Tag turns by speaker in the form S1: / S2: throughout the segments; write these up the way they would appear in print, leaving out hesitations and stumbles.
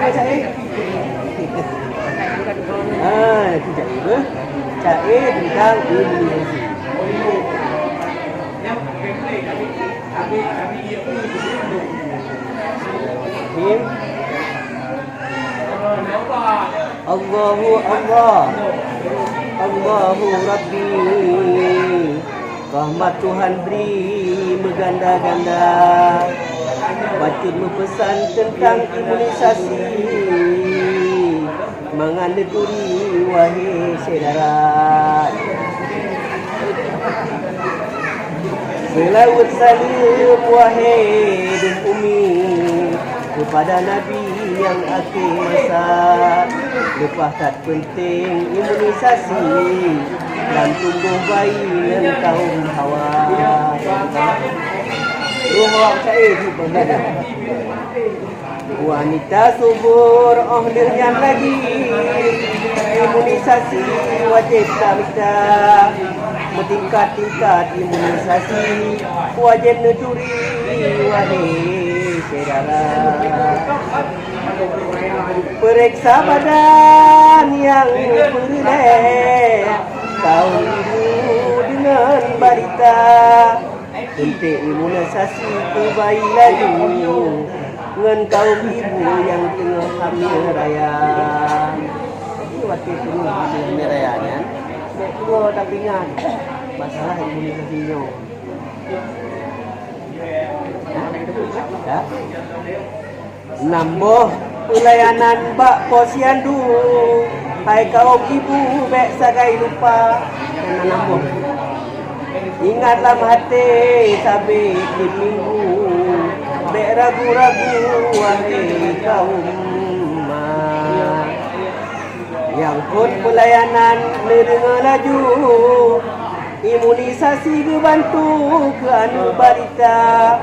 S1: cair. Itu cair apa? Cair tentang imunisasi. Allahu Allah, Allahu Rabbi. Rahmat Tuhan beri berganda-ganda. Batin berpesan tentang imunisasi. Menganduri wahai saudara. Selawat salam wahai dan umi kepada Nabi yang akhir masa. Lepas tak penting imunisasi dan tumbuh bayi dan kaum Hawa. Ruh cair di bawah. Wanita subur dengan lagi imunisasi wajib kita bertingkat-tingkat imunisasi wajib neduri wahai saudara. Periksa badan yang berdeh kaum ibu dengan balita. Untuk imunisasi ke bayi laju dengan kaum ibu yang tengah hamil raya. Jadi waktu itu hamil rayanya, nek tua tak ingat masalah imunisasinya. Ya. Nambah pelayanan bak posyandu. Hai kaum ibu bek sagai lupa dan nambah. Ingatlah hati sabit di minggu. Bek ragu-ragu wahai kaum mak. Yang pun pelayanan nerima laju. Imunisasi dibantu ke anu balita.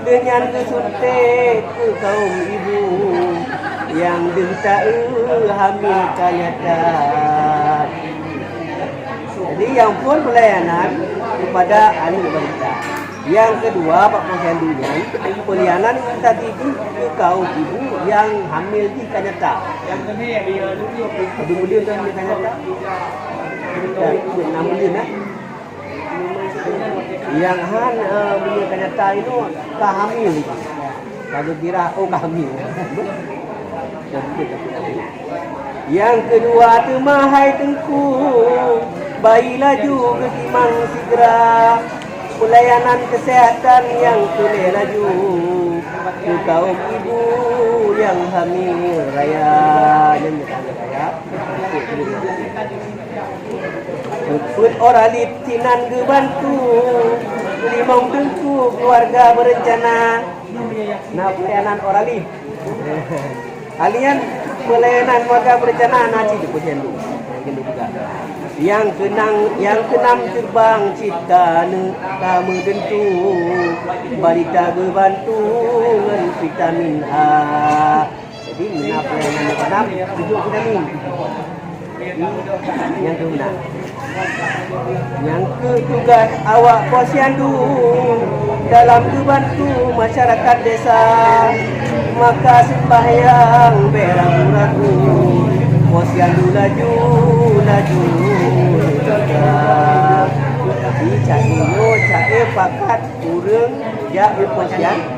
S1: Dengan kesuntik ke kaum ibu. Yang denta hamil kenyataan. Jadi yang pun pelayanan kepada anu balita. Yang kedua Pak Posyandunya pelayanan tadi itu ke kaum ibu yang hamil di kenyataan. Yang kedua dia dulu kan di kenyataan. Dan 6 bulan lah. Yang han punya kenyataan itu kehamil. Kalau kira kehamil. Yang kedua tu mahai tengku bayi laju ke timang segera. Pelayanan kesehatan yang boleh laju ke kaum ibu yang hamil raya dan raya. Put oralit tinan gebantu limong dengku keluarga berencana. Nah pelayanan oralit. Alian pelayanan keluarga berencana nanti di posyandu. Yang keenam terbang cipta kamu tentu balita berbantu dengan vitamin A. Jadi kenapa yang keenam tujuh vitamin. Yang keenam. Yang ketugas awak posyandu dalam membantu masyarakat desa. Maka sembahyang beragu-ragu posyandu laju jadi cair pakat kurang ya posyandu.